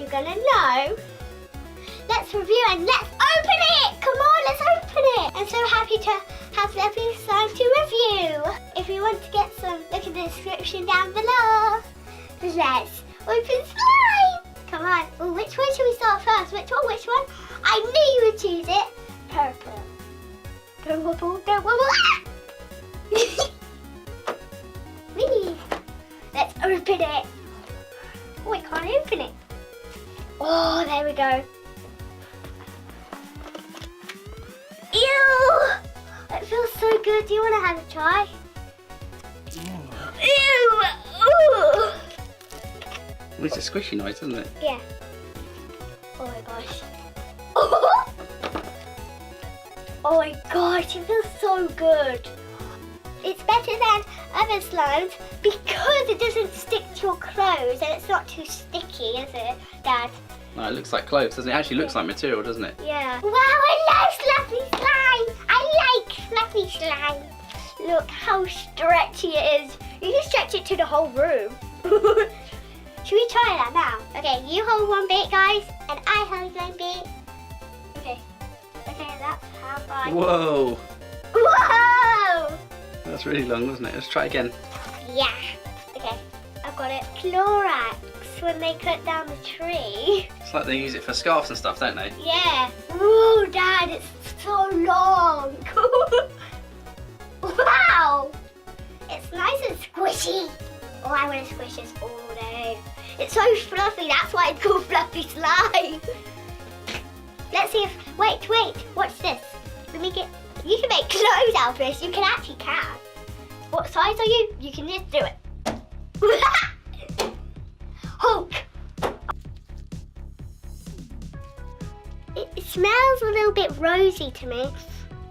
you're gonna know. Let's review and let's open it! Come on, let's open it! I'm so happy to have lovely slime to review. If you want to get some, look in the description down below. Let's open slime! Come on. Oh, which one should we start first? Which one? Which one? I knew you would choose it. Purple. Don't wobble, don't wobble. Ah! Whee! Let's open it. Oh, I can't open it. Oh, there we go. Ew! It feels so good. Do you want to have a try? Ew! Ooh. Well, it's a squishy noise, isn't it? Yeah. Oh my gosh. Oh my gosh, it feels so good. It's better than other slimes because it doesn't stick to your clothes and it's not too sticky, is it, Dad? No, it looks like clothes, doesn't it? It actually looks like material, doesn't it? Yeah. Wow, I love fluffy slime. I like fluffy slime. Look how stretchy it is. You can stretch it to the whole room. Should we try that now? Okay, you hold one bit, guys, and I hold one bit. Okay. Okay, that's how far. Whoa! Whoa! That's really long, wasn't it? Let's try again. Yeah. Okay, I've got it. Clorox, when they cut down the tree. It's like they use it for scarves and stuff, don't they? Yeah. Ooh, Dad, it's so long. Wow! It's nice and squishy. Oh, I want to squish this all day. It's so fluffy, that's why it's called fluffy slime. Let's see if, wait, watch this. Let me get, you can make clothes out of this. You can actually can. What size are you? You can just do it. Hulk. It smells a little bit rosy to me.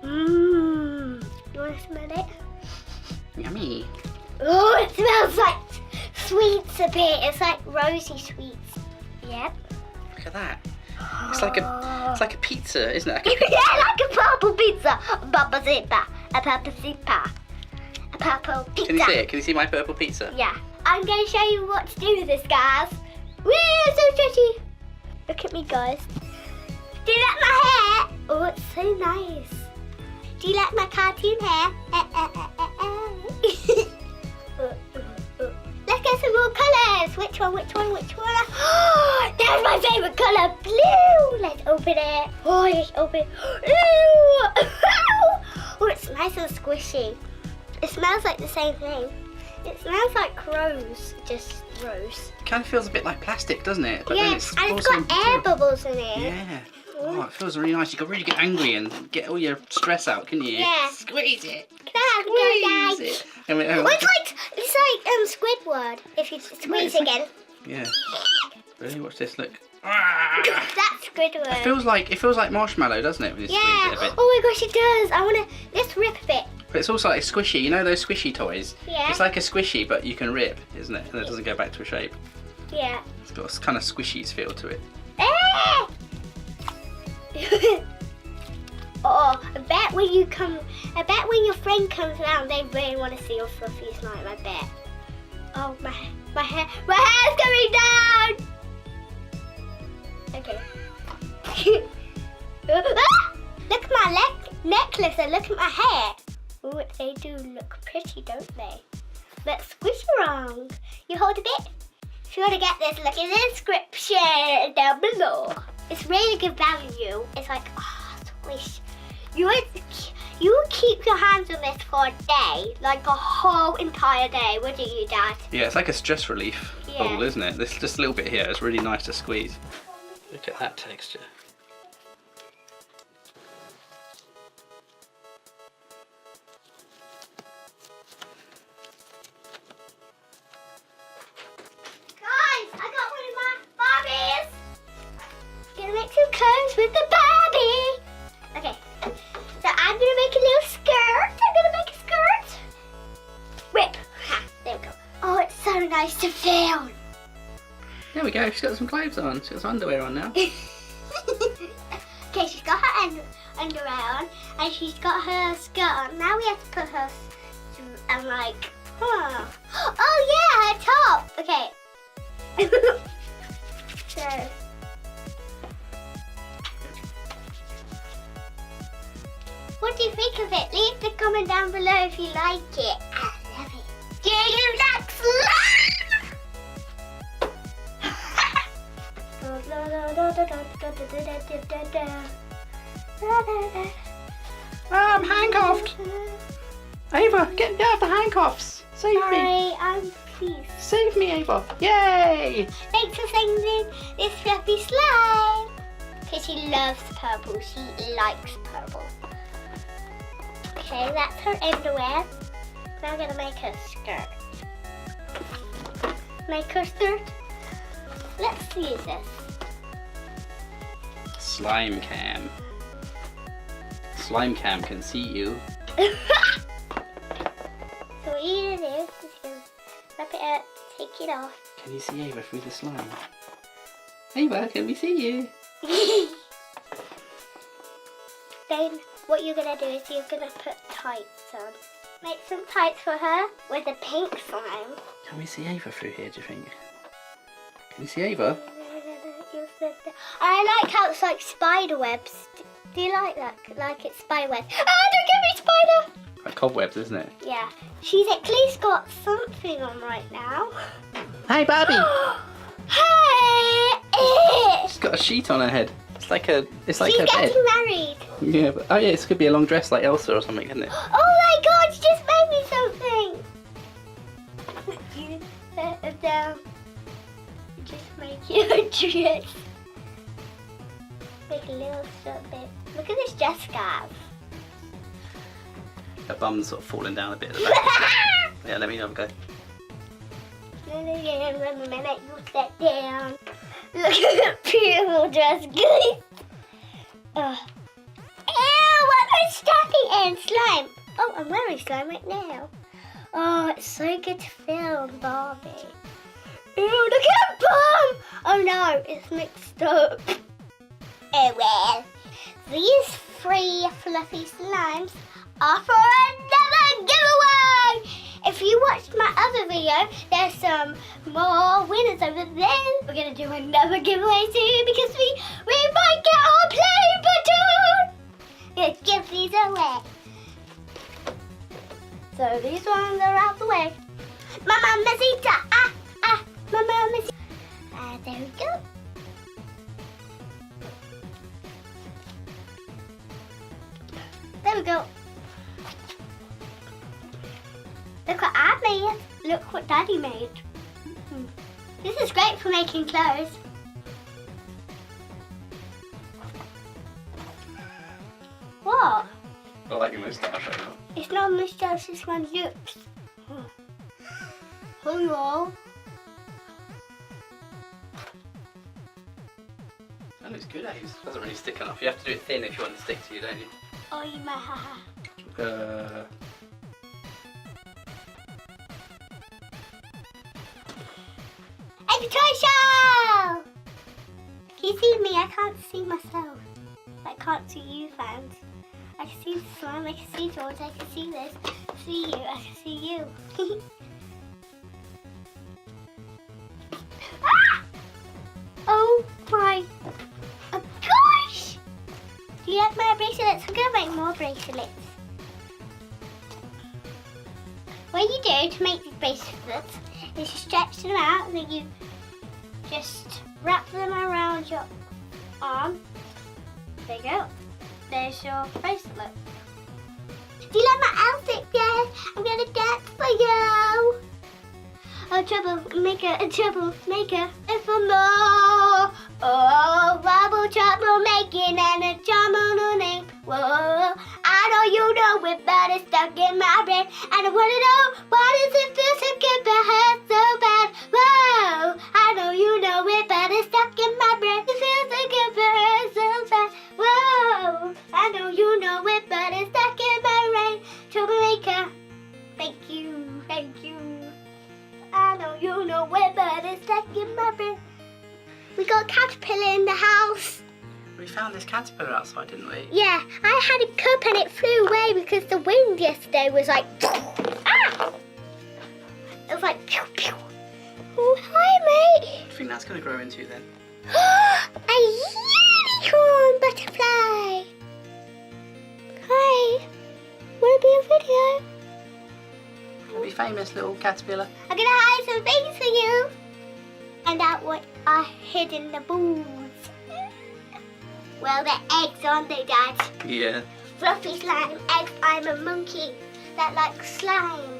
Mmm. You want to smell it? Yummy. Oh, it smells like sweets a bit. It's like rosy sweets. Yep. Look at that. It's like a pizza, isn't it? Like a Yeah, like a purple pizza. A purple zipper. A purple zipper. A purple pizza. Can you see it? Can you see my purple pizza? Yeah. I'm going to show you what to do with this, guys. Woo, so stretchy. Look at me, guys. Do you like my hair? Oh, it's so nice. Do you like my cartoon hair? Let's get some more colours. Which one? That's my favourite colour, blue. Let's open it. Oh, let's open it. Ew. Oh, it's nice and squishy. It smells like the same thing. It smells like rose, just rose. It kind of feels a bit like plastic, doesn't it? But Yeah, then and it's it's also got air material. bubbles in it. Yeah. Oh, it feels really nice. You can really get angry and get all your stress out, can you? Yeah. Squeeze it. Can I have a go, Squeeze guys? it. I mean, Oh, it's like Squidward. If you squeeze again. Yeah. Really? Watch this. Look. That's Squidward. It feels like marshmallow, doesn't it? When you Yeah. squeeze it a bit. Oh my gosh, it does. Let's rip a bit. But it's also like squishy. You know those squishy toys? Yeah. It's like a squishy, but you can rip, isn't it? And it doesn't go back to a shape. Yeah. It's got a kind of squishy feel to it. Ah! Oh, I bet when your friend comes around, they really want to see your fluffy slime. I bet. Oh, my hair's coming down. Okay. Ah! Look at my necklace and look at my hair. Ooh, they do look pretty, don't they? Let's squish around. You hold a bit. If you want to get this, look in the description down below. It's really good value. It's like, oh, squish. You would keep your hands on this for a day, like a whole entire day, wouldn't you, Dad? Yeah, it's like a stress relief Yeah. ball, isn't it? This just a little bit here. It's really nice to squeeze. Look at that texture. Guys, I got one of my Barbies. Gonna make some clothes with the Barbie. Okay, so I'm gonna make a little skirt. Whip. Ha, there we go. Oh, it's so nice to feel. There we go. She's got some clothes on. She's got some underwear on now. Okay, she's got her underwear on, and she's got her skirt on. Now we have to put her, I'm like, oh yeah, her top. Okay. So what do you think of it? Leave the comment down below if you like it. I love it. Do you like slime? I'm handcuffed. Ava, get me out of the handcuffs. Save me. Sorry, I'm pleased. Save me, Ava. Yay. Thanks for sending this fluffy slime. Because she loves purple. She likes purple. Okay, that's her underwear. Now I'm going to make her skirt. Make her skirt. Let's use this. Slime cam. Slime cam can see you. So what you're going to do is wrap it up, take it off. Can you see Ava through the slime? Ava, can we see you? Then what you're going to do is you're going to put tights on. Make some tights for her with the pink slime. Can we see Ava through here, do you think? Can you see Ava? I like how it's like spider webs. Do you like that? Like it's spider webs. Ah, don't give me spider! Like cobwebs, isn't it? Yeah. She's at least got something on right now. Hey, Barbie! Hey! She's got a sheet on her head. It's like her She's bed. getting married. Yeah, but, oh yeah, this could be a long dress like Elsa or something, couldn't it? Oh my god, she just made me something. You set her down. Just make you a dress. Make a little short bit. Look at this dress, guys. Her bum's sort of falling down a bit at the back. Yeah, let me have a go. Then again, the minute you sit down. Look at the beautiful dress, guys. Ew, what a stuffy and slime. Oh, I'm wearing slime right now. Oh, it's so good to film, Barbie. Ew, look at her bum. Oh no, it's mixed up. Oh well. These 3 fluffy slimes are for another giveaway. If you watched my other video, there's some more winners over there. We're gonna do another giveaway soon because we might get our play button. Let's give these away. So these ones are out the way. Mama Mazita, Mama Mazita. There we go. There we go. Look what I made. Look what Daddy made. This is great for making clothes. What? I like your moustache, Ava. It's not a moustache, it's my lips. Hello. That looks good, Ace. Doesn't really stick enough. You have to do it thin if you want it to stick to you, don't you? Oh, you might have. It's a toy show! Can you see me? I can't see myself. I can't see you, fans. I can see the slime, I can see George, I can see this. See you, I can see you. Ah! Oh my gosh! Do you like my bracelets? I'm gonna make more bracelets. What you do to make these bracelets is you stretch them out and then you just wrap them around your arm. There you go. There's your bracelet. Do you like my outfit? Yes, I'm gonna dance for you. A troublemaker, a troublemaker, and for more. Oh, bubble troublemaking and a trouble name. Whoa, I know you know it, but it's stuck in my brain. And I wanna know, why does it feel so good but hurt so bad? Whoa, I know you know it, but it's stuck in my brain. It feels so good but hurt so bad. Whoa, I know you know it, but it's stuck in my brain. Troublemaker, thank you, thank you. I know you know it, but it's stuck in my brain. We got a caterpillar in the house. We found this caterpillar outside, didn't we? Yeah, I had a cup and it flew away because the wind yesterday was like, ah! It was like, pew, pew. Oh, hi, mate. What do you think that's going to grow into then? A unicorn butterfly. Hi. famous little caterpillar. I'm gonna hide some things for you. Find out what are hidden in the balls. Well, they're eggs, aren't they, Dad? Yeah. Fluffy slime eggs. I'm a monkey that likes slime.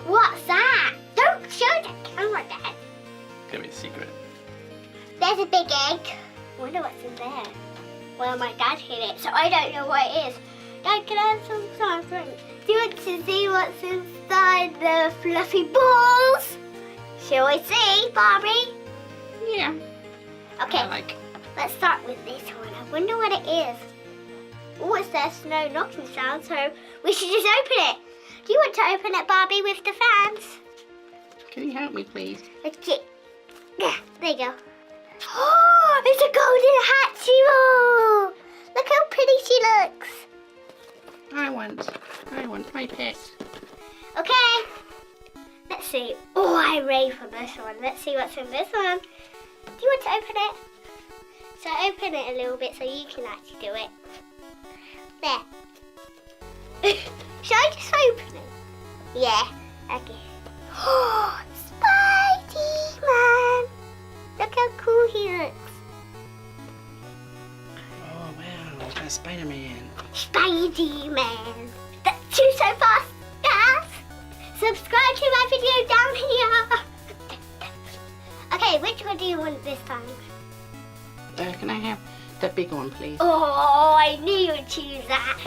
What's that? Don't show the camera, Dad. It's gonna be a secret. There's a big egg. I wonder what's in there. Well, my dad hid it, so I don't know what it is. Dad, can I have some slime drink? Do you want to see what's inside the fluffy balls? Shall we see, Barbie? Yeah. Okay, let's start with this one. I wonder what it is. Oh, it says no knocking sound, so we should just open it. Do you want to open it, Barbie, with the fans? Can you help me, please? Okay. Yeah, there you go. Oh, it's a golden Hachiroll! Look how pretty she looks. I want my pet. Okay. Let's see. Oh, I'm ready for this one. Let's see what's in this one. Do you want to open it? So open it a little bit so you can actually do it. There. Should I just open it? Yeah. Okay. Oh, Spidey-Man. Look how cool he looks. Oh wow, it's got Spider-Man. Spidey-Man. That's you so fast, guys. Subscribe to my video down here. Okay, which one do you want this time? Can I have the big one, please? Oh, I knew you'd choose that.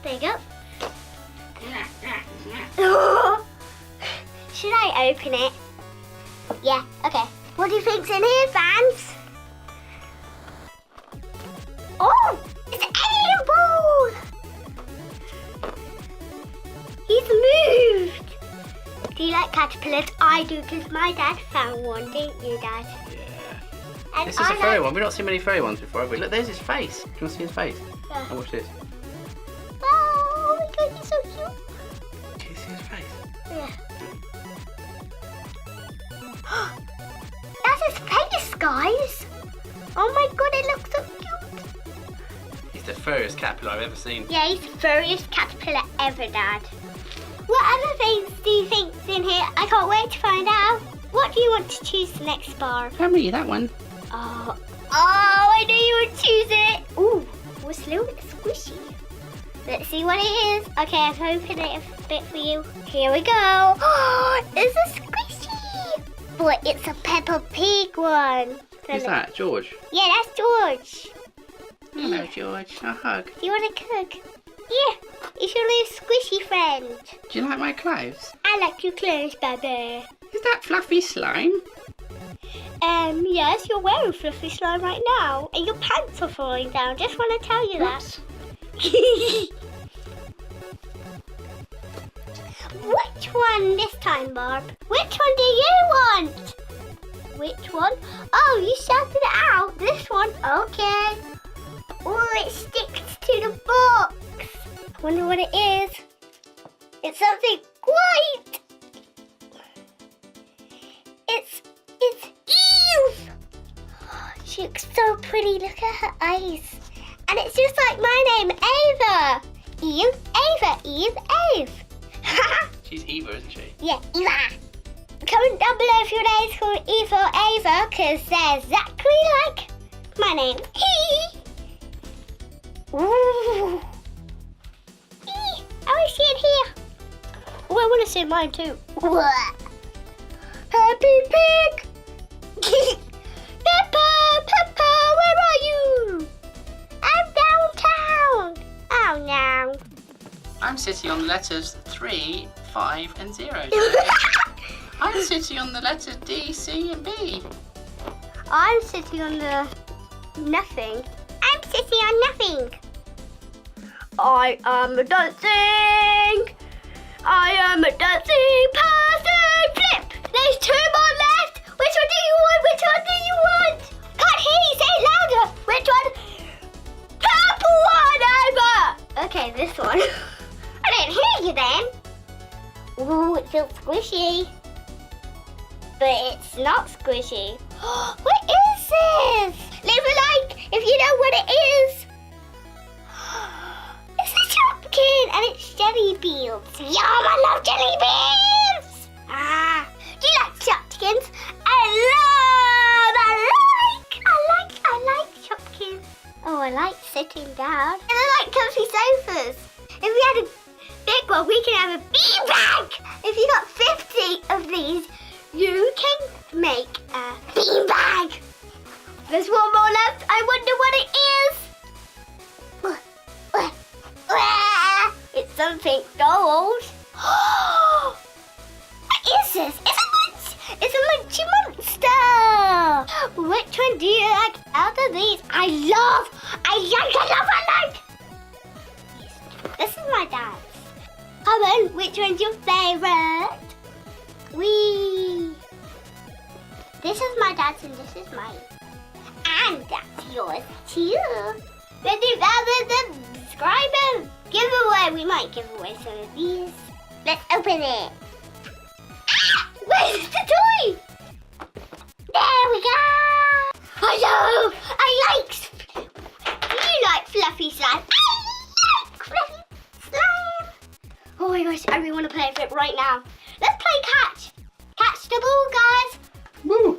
There you go. Oh. Should I open it? Yeah, okay. What do you think's in here, fans? Oh, it's edible! He's moved. Do you like caterpillars? I do, because my dad found one, didn't you, Dad? Yeah. And This is a furry one. We've not seen many furry ones before, have we? Look, there's his face. Do you want to see his face? Yeah. Oh, watch this. Oh my god, he's so cute. Can you see his face? Yeah. That's his face, guys. Oh my god, it looks so cute. He's the furriest caterpillar I've ever seen. Yeah, he's the furriest caterpillar ever, Dad. What other things do you think's in here? I can't wait to find out. What do you want to choose next, Barb? Family, that one. Oh, I knew you would choose it. Ooh, it's a little bit squishy. Let's see what it is. Okay, I've opened it a bit for you. Here we go. Oh, it's a squishy. But it's a Peppa Pig one. Who's that? George? Yeah, that's George. Hello, George. A hug. Do you want a hug? Yeah, it's your little squishy friend. Do you like my clothes? I like your clothes, baby. Is that fluffy slime? Yes, you're wearing fluffy slime right now, and your pants are falling down. Just want to tell you that. Which one this time, Barb? Which one do you want? Which one? Oh, you shouted it out. This one? Okay. Oh, it sticks to the box. Wonder what it is. It's something white. It's Eve. She looks so pretty. Look at her eyes. And it's just like my name, Ava. Eve, Ava, Eve, Eve. She's Eva, isn't she? Yeah, Eva. Comment down below if your name's called Eve or Ava, because they're exactly like my name. Ooh. I want to see it here. Oh, I want to see mine too. What? Happy Pig! Peppa, where are you? I'm downtown. Oh no. I'm sitting on the letters 3, 5 and 0. I'm sitting on the letters D, C and B. I'm sitting on the nothing. I'm sitting on nothing. I am a dancing. I am a dancing person. Flip. There's 2 more left. Which one do you want? Which one do you want? Can't hear you. Say it louder. Which one? Purple one, Ava. Okay, this one. I didn't hear you then. Ooh, it feels squishy. But it's not squishy. What is this? Leave a like if you know what it is. It's a Shopkin, and it's jelly beans. Yum, I love jelly beans! Do you like Shopkins? I like Shopkins. Oh, I like sitting down. And I like comfy sofas. If we had a big one, we can have a beanbag. If you got 50 of these, you can make a beanbag. There's one more left. I wonder what it is. It's something gold. What is this? It's a munchy monster. Which one do you like out of these? I love. This is my dad's. Come on, which one's your favorite? This is my dad's and this is mine. And that's yours too. Let's do the subscriber giveaway. We might give away some of these. Let's open it. Where's the toy? There we go. Hello. You like fluffy slime? I like fluffy slime. Oh my gosh, I really want to play with it right now. Let's play catch. Catch the ball, guys. Woo.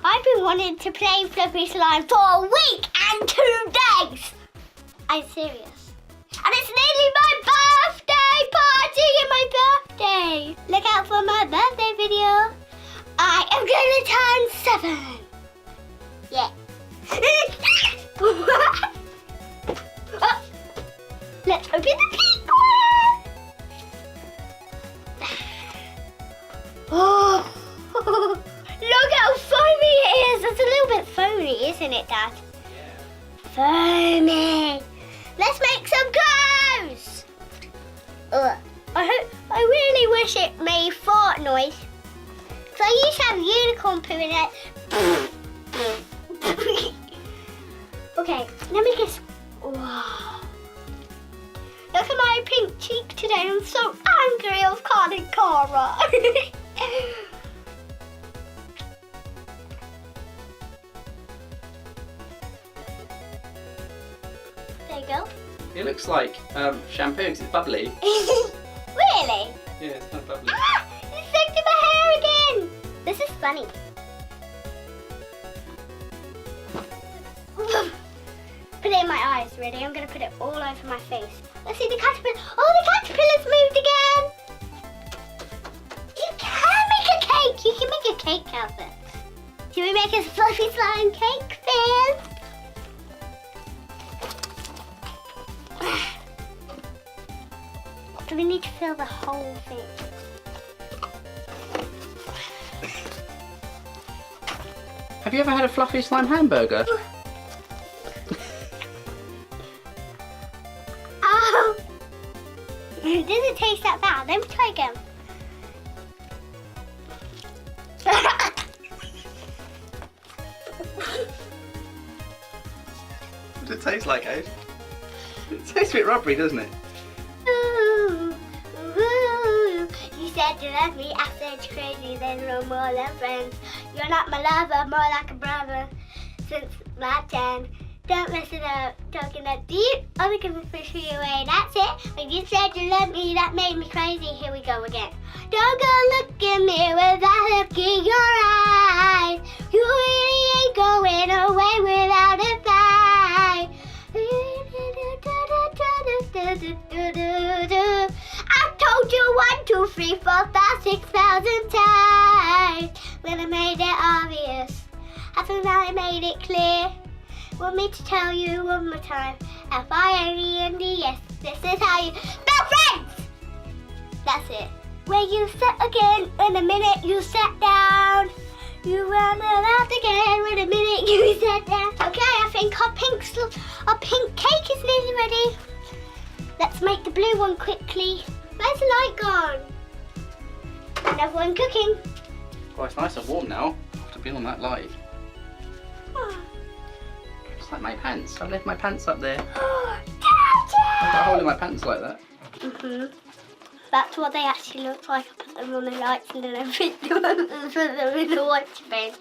I've been wanting to play fluffy slime for a week and 2 days. I'm serious. And it's nearly my birthday party and my birthday. Look out for my birthday video. I am going to turn 7. Yeah. Let's open the pink one. Oh, look how foamy it is. It's a little bit foamy, isn't it, Dad? Yeah. Foamy. Let's make some clothes. I really wish it made fart noise. So I used to have unicorn poo in it. Okay, let me guess. Wow. Look at my pink cheek today. I'm so angry of Khan and Cara. There you go. It looks like shampoo because it's bubbly. Really? Yeah, it's kind of bubbly. Ah! It's stuck to my hair again! This is funny. Put it in my eyes, ready? I'm going to put it all over my face. Let's see the caterpillar. Oh, the caterpillar's moved again! You can make a cake! You can make a cake out of it. Should we make a fluffy slime cake, Fizz? So we need to fill the whole thing. Have you ever had a fluffy slime hamburger? Oh! It doesn't taste that bad. Let me try again. What does it taste like, Abe? It tastes a bit rubbery, doesn't it? Ooh, ooh. You said you love me, I said you're crazy, then no more than friends. You're not my lover, more like a brother. Since my time, don't mess it up, talking that deep. Only can push you away, that's it. When you said you love me, that made me crazy. Here we go again. Don't go look at me without look in your eyes. You really ain't going away without a fight. I've told you 1, 2, 3, 4, 5, 6,000 times. When I made it obvious, haven't I made it clear? Want me to tell you one more time? F-I-N-E-N-D, yes, this is how you spell friends! That's it. Where you sit again, in a minute you sat down. You run around again, in a minute you sat down. Okay, I think our pink cake is nearly ready. Let's make the blue one quickly. Where's the light gone? Another one cooking. Oh, it's nice and warm now after being on that light. Oh. It's like my pants. I left my pants up there. Daddy! I've got a hole in my pants like that. That's what they actually look like. I put them on the lights and then I put them in the washing bin.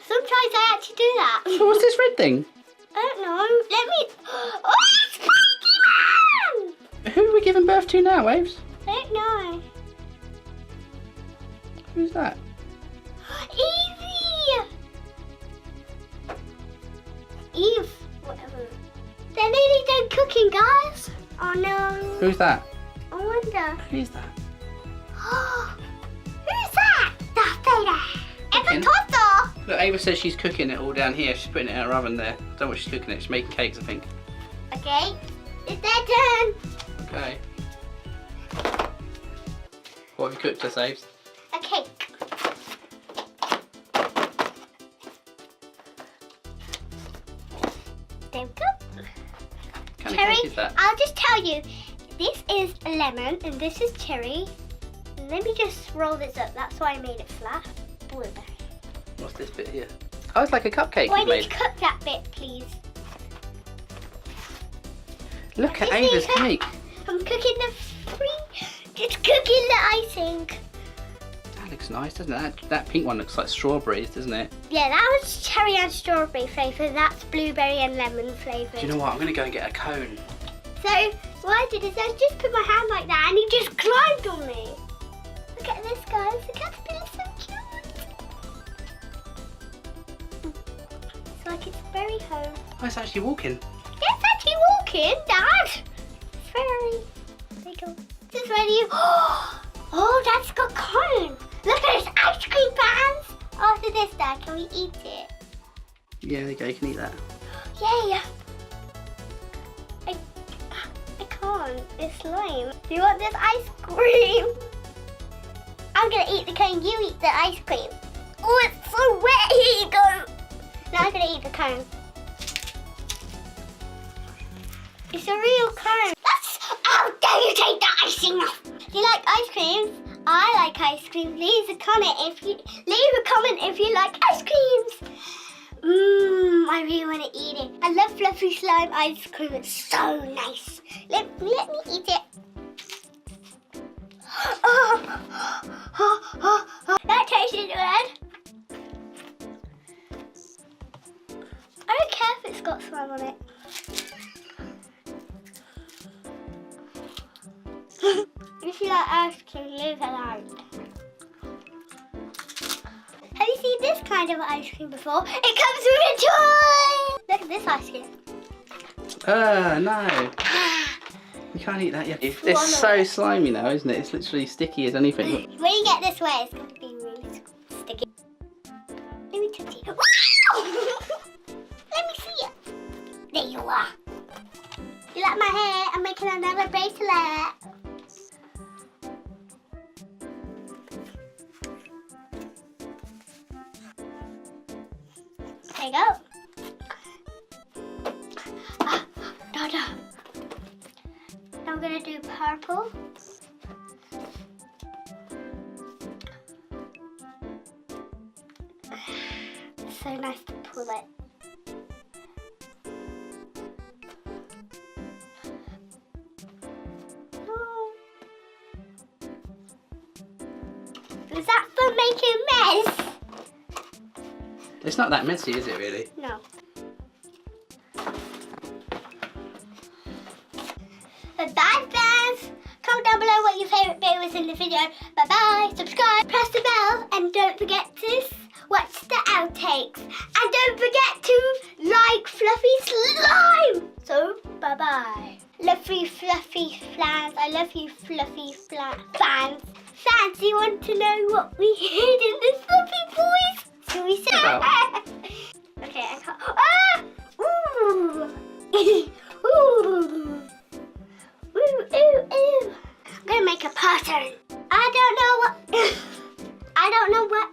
Sometimes I actually do that. So what's this red thing? I don't know. Let me... Oh, Spiky Man! who are we giving birth to now, Waves? I don't know. Who's that? Evie! Eve, whatever. They're nearly done cooking, guys. Oh no. Who's that? I wonder. Who's that? Who's that? Darth Vader. Cooking. It's a toaster. Look, Ava says she's cooking it all down here. She's putting it in her oven there. I don't know what she's cooking it. She's making cakes, I think. Okay, it's their turn. Okay. What have you cooked us, Aves? A cake. There we go. What kind Cherry, of cake is that? I'll just tell you, this is lemon and this is cherry. Let me just roll this up. That's why I made it flat. Blueberry. What's this bit here? Oh, it's like a cupcake Oh, I you need made. to cook that bit, please. Look at This Ava's is- cake. I'm cooking the It's cooking the icing. That looks nice, doesn't it? That pink one looks like strawberries, doesn't it? Yeah, that was cherry and strawberry flavour. That's blueberry and lemon flavour. Do you know what? I'm going to go and get a cone. So what I did is I just put my hand like that and he just climbed on me. Look at this, guys. The caterpillar's so cute. It's like it's very home. Oh, it's actually walking. It's actually walking, Dad. It's very. There you go. It's ready. Oh, Dad's got cone. Look at his ice cream pans. After this, Dad, can we eat it? Yeah, there you go. You can eat that. Yay! I can't. It's slime. Do you want this ice cream? I'm gonna eat the cone. You eat the ice cream. Oh, it's so wet. Here you go. Now I'm gonna eat the cone. It's a real cone. How dare you take the icing off? Do you like ice creams? I like ice cream. Leave a comment if you like ice creams. I really want to eat it. I love fluffy slime ice cream. It's so nice. Let me eat it. That tasted good. I don't care if it's got slime on it. If you like ice cream, leave a like. Have you seen this kind of ice cream before? It comes with a toy! Look at this ice cream. No. You can't eat that yet. Swallow It's so it. slimy now, isn't it? It's literally sticky as anything. Look. When you get this way, it's going to be really sticky. Let me touch it. Wow! Let me see it. There you are. You like my hair? I'm making another bracelet. There you go. Dada. Now I'm gonna do purple. It's so nice to pull it. Oh. Is that for making mess? It's not that messy, is it, really? No. Bye, fans. Comment down below what your favourite bit was in the video. Bye bye. Subscribe, press the bell, and don't forget to watch the outtakes. And don't forget to like Fluffy Slime. So bye bye. Love you, Fluffy fans. I love you, Fluffy fans. Fans, you want to know what we hid in the Fluffy Boys? Shall we say? Okay, I can't. Ah! Ooh! Ooh! Ooh, ooh, ooh. I'm gonna make a pattern. I don't know what.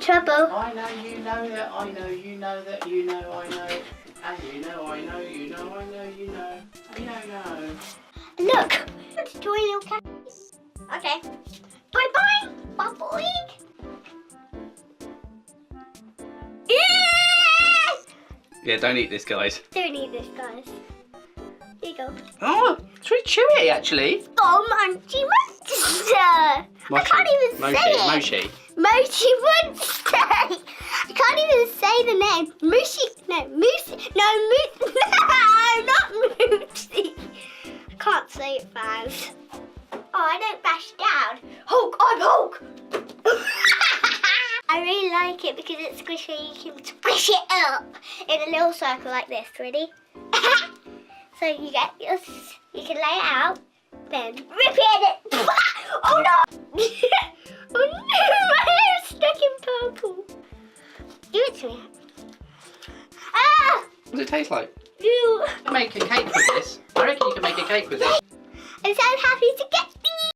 Trouble. I know, you know that, I know, you know that, you know, I know. And you know, I know, you know, I know, you know. I know. Look. Let's join your cat. Okay. Bye bye. Bye bye. Yeah, don't eat this, guys. Don't eat this, guys. Here you go. Oh, it's really chewy, actually. Oh, Mochi Monster. I can't even say it. Mochi. Mochi Monster. I can't even say the name. Moosey. No, Moosey. No, Moosey. No, not Moosey. I can't say it fast. Oh, I don't bash down. Hulk, I'm Hulk! I really like it because it's squishy. You can squish it up in a little circle like this. Ready? So you get your, you can lay it out, then rip it in it. Oh no! Oh no, my hair is stuck in purple. Give it to me. Ah! What does it taste like? You. You can make a cake with this. I reckon you can make a cake with this. I'm so happy to get